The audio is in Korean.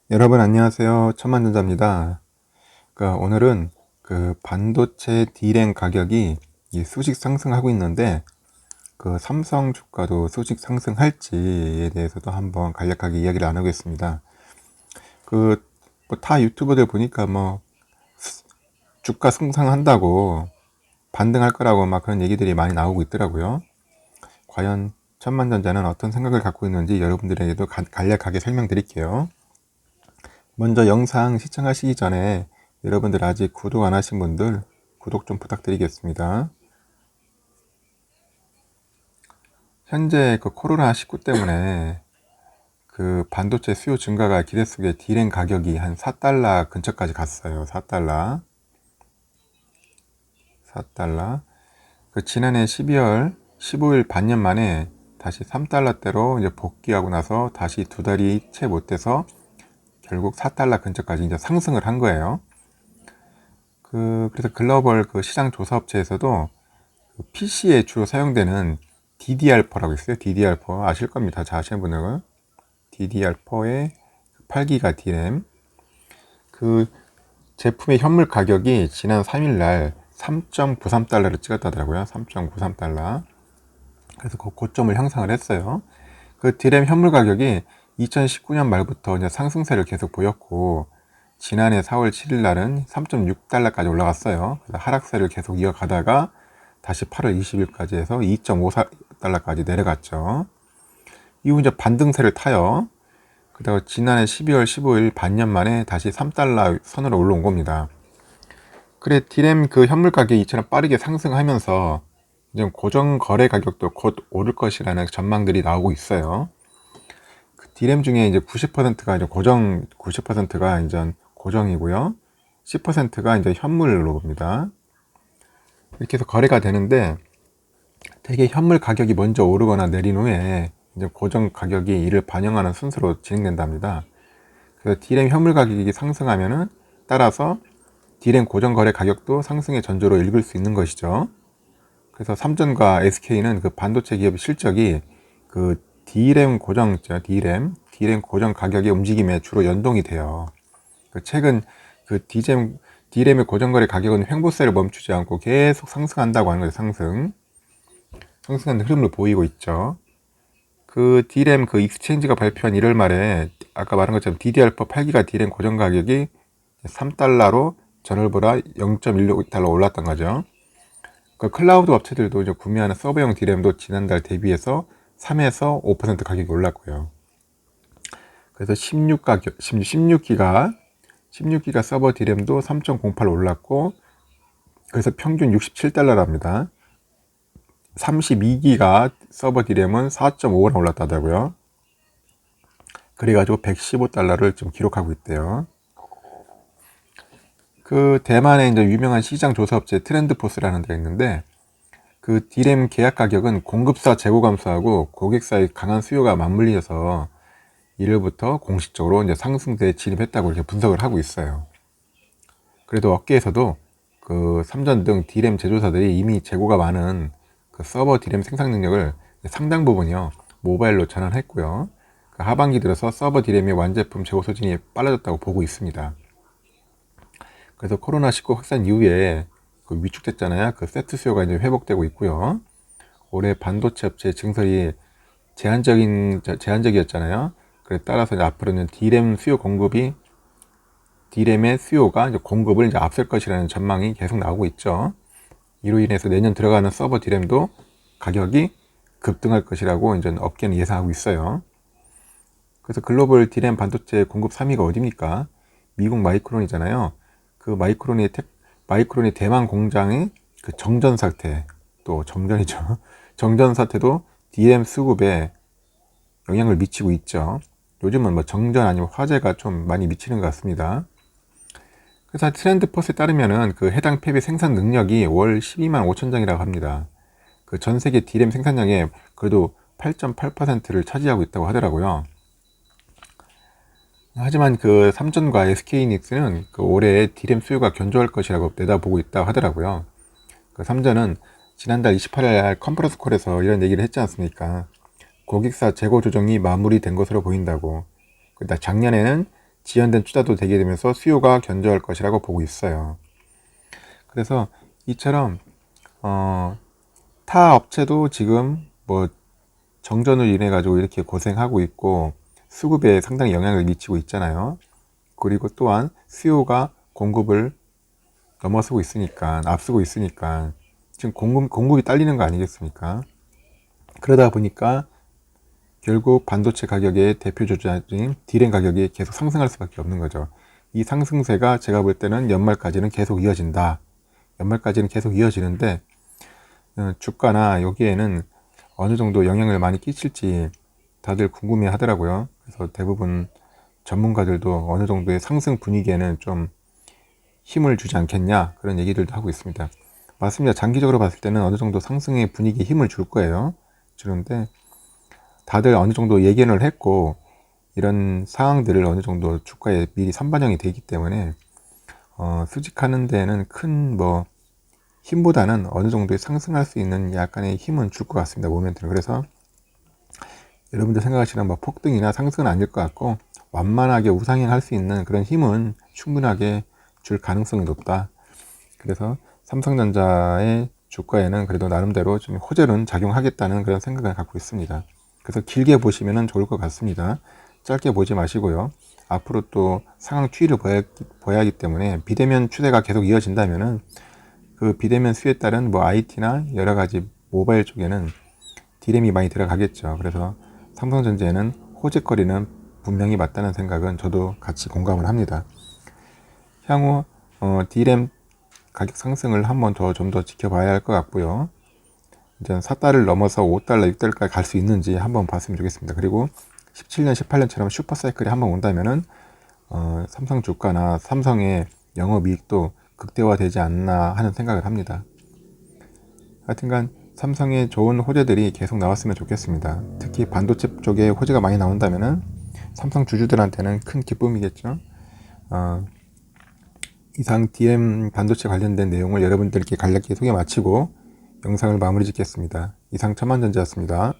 여러분 안녕하세요. 천만전자입니다. 오늘은 반도체 D램 가격이 수직 상승하고 있는데 삼성 주가도 수직 상승할지에 대해서도 한번 간략하게 이야기를 나누겠습니다. 타 유튜버들 보니까 주가 상승한다고 반등할 거라고 막 그런 얘기들이 많이 나오고 있더라고요. 과연 천만전자는 어떤 생각을 갖고 있는지 여러분들에게도 간략하게 설명드릴게요. 먼저 영상 시청하시기 전에 여러분들 아직 구독 안 하신 분들 구독 좀 부탁드리겠습니다. 현재 코로나19 때문에 반도체 수요 증가가 기대 속에 D램 가격이 한 4달러 근처까지 갔어요. 4달러. 지난해 12월 15일 반년 만에 다시 3달러대로 이제 복귀하고 나서 다시 두 달이 채 못 돼서 결국 4달러 근처까지 이제 상승을 한 거예요. 그래서 글로벌 시장 조사 업체에서도 PC에 주로 사용되는 DDR4라고 있어요. DDR4 아실 겁니다. 잘 아시는 분들은 DDR4의 8기가 D램 제품의 현물 가격이 지난 3일날 3.93달러를 찍었다더라고요. 3.93달러. 그래서 고점을 형성을 했어요. D램 현물 가격이 2019년 말부터 이제 상승세를 계속 보였고 지난해 4월 7일 날은 3.6달러까지 올라갔어요. 그래서 하락세를 계속 이어가다가 다시 8월 20일까지 해서 2.54달러까지 내려갔죠. 이후 이제 반등세를 타요. 그다가 지난해 12월 15일 반년 만에 다시 3달러 선으로 올라온 겁니다. 그래 D램 현물 가격이 이처럼 빠르게 상승하면서 이제 고정 거래 가격도 곧 오를 것이라는 전망들이 나오고 있어요. D램 중에 이제 90%가 이제 90%가 이제 고정이고요. 10%가 이제 현물로 봅니다. 이렇게 해서 거래가 되는데 대개 현물 가격이 먼저 오르거나 내린 후에 이제 고정 가격이 이를 반영하는 순서로 진행된답니다. 그래서 D램 현물 가격이 상승하면은 따라서 D램 고정 거래 가격도 상승의 전조로 읽을 수 있는 것이죠. 그래서 삼전과 SK는 반도체 기업의 실적이 D램 고정 고정 가격의 움직임에 주로 연동이 돼요. 최근 D램의 고정 거래 가격은 횡보세를 멈추지 않고 계속 상승한다고 하는 거예요. 상승하는 흐름을 보이고 있죠. D램 익스체인지가 발표한 1월 말에 아까 말한 것처럼 DDR4 8기가 D램 고정 가격이 3달러로 전월보다 0.16달러 올랐던 거죠. 클라우드 업체들도 이제 구매하는 서버용 D램도 지난달 대비해서 3에서 5% 가격이 올랐고요. 그래서 16기가 서버 D램도 3.08 올랐고 그래서 평균 67달러랍니다. 32기가 서버 D램은 4.5원 올랐다고요. 그래가지고 115달러를 좀 기록하고 있대요. 대만의 이제 유명한 시장 조사 업체 트렌드포스라는 데가 있는데 D램 계약 가격은 공급사 재고 감소하고 고객사의 강한 수요가 맞물려서 1월부터 공식적으로 이제 상승세에 진입했다고 이렇게 분석을 하고 있어요. 그래도 업계에서도 삼전 등 D램 제조사들이 이미 재고가 많은 서버 D램 생산 능력을 상당 부분이요 모바일로 전환했고요. 하반기 들어서 서버 D램의 완제품 재고 소진이 빨라졌다고 보고 있습니다. 그래서 코로나19 확산 이후에 위축됐잖아요. 세트 수요가 이제 회복되고 있고요. 올해 반도체 업체 증설이 제한적이었잖아요. 그래 따라서 이제 앞으로는 D램의 수요가 이제 공급을 이제 앞설 것이라는 전망이 계속 나오고 있죠. 이로 인해서 내년 들어가는 서버 D램도 가격이 급등할 것이라고 이제 업계는 예상하고 있어요. 그래서 글로벌 D램 반도체 공급 3위가 어디입니까? 미국 마이크론이잖아요. 마이크론의 대만 공장의 정전 사태, 또 정전이죠. 정전 사태도 D램 수급에 영향을 미치고 있죠. 요즘은 정전 아니면 화재가 좀 많이 미치는 것 같습니다. 그래서 트렌드포스에 따르면은 해당 팹의 생산 능력이 월 12만 5천 장이라고 합니다. 전 세계 D램 생산량의 그래도 8.8%를 차지하고 있다고 하더라고요. 하지만 삼전과 SK이닉스는 올해 D램 수요가 견조할 것이라고 내다보고 있다고 하더라고요. 삼전은 지난달 28일 컨퍼런스 콜에서 이런 얘기를 했지 않습니까? 고객사 재고 조정이 마무리된 것으로 보인다고. 작년에는 지연된 투자도 되게 되면서 수요가 견조할 것이라고 보고 있어요. 그래서 이처럼 타 업체도 지금 뭐 정전으로 인해 가지고 이렇게 고생하고 있고 수급에 상당히 영향을 미치고 있잖아요. 그리고 또한 수요가 공급을 넘어서고 있으니까, 앞서고 있으니까 지금 공급이 딸리는 거 아니겠습니까? 그러다 보니까 결국 반도체 가격의 대표 주자인 D램 가격이 계속 상승할 수밖에 없는 거죠. 이 상승세가 제가 볼 때는 연말까지는 계속 이어진다. 연말까지는 계속 이어지는데 주가나 여기에는 어느 정도 영향을 많이 끼칠지 다들 궁금해 하더라고요. 그래서 대부분 전문가들도 어느 정도의 상승 분위기에는 좀 힘을 주지 않겠냐 그런 얘기들도 하고 있습니다. 맞습니다. 장기적으로 봤을 때는 어느 정도 상승의 분위기에 힘을 줄 거예요. 주는데 다들 어느 정도 예견을 했고 이런 상황들을 어느 정도 주가에 미리 선반영이 되기 때문에 수직하는 데에는 큰 뭐 힘보다는 어느 정도의 상승할 수 있는 약간의 힘은 줄 것 같습니다. 모멘트는. 그래서 여러분들 생각하시는 뭐 폭등이나 상승은 아닐 것 같고 완만하게 우상향할 수 있는 그런 힘은 충분하게 줄 가능성이 높다. 그래서 삼성전자의 주가에는 그래도 나름대로 좀 호재는 작용하겠다는 그런 생각을 갖고 있습니다. 그래서 길게 보시면 좋을 것 같습니다. 짧게 보지 마시고요. 앞으로 또 상황 추이를 보야 하기 때문에 비대면 추세가 계속 이어진다면은 그 비대면 수에 따른 뭐 IT나 여러 가지 모바일 쪽에는 D램이 많이 들어가겠죠. 그래서 삼성전자에는 호재거리는 분명히 맞다는 생각은 저도 같이 공감을 합니다. 향후 D램 가격 상승을 한번 좀 더 지켜봐야 할 것 같고요. 이제 4달러를 넘어서 5달러, 6달러까지 갈 수 있는지 한번 봤으면 좋겠습니다. 그리고 17년, 18년처럼 슈퍼사이클이 한번 온다면은 삼성 주가나 삼성의 영업이익도 극대화되지 않나 하는 생각을 합니다. 하여튼간 삼성의 좋은 호재들이 계속 나왔으면 좋겠습니다. 특히 반도체 쪽에 호재가 많이 나온다면은 삼성 주주들한테는 큰 기쁨이겠죠. 이상 DM 반도체 관련된 내용을 여러분들께 간략히 소개 마치고 영상을 마무리 짓겠습니다. 이상 천만전자였습니다.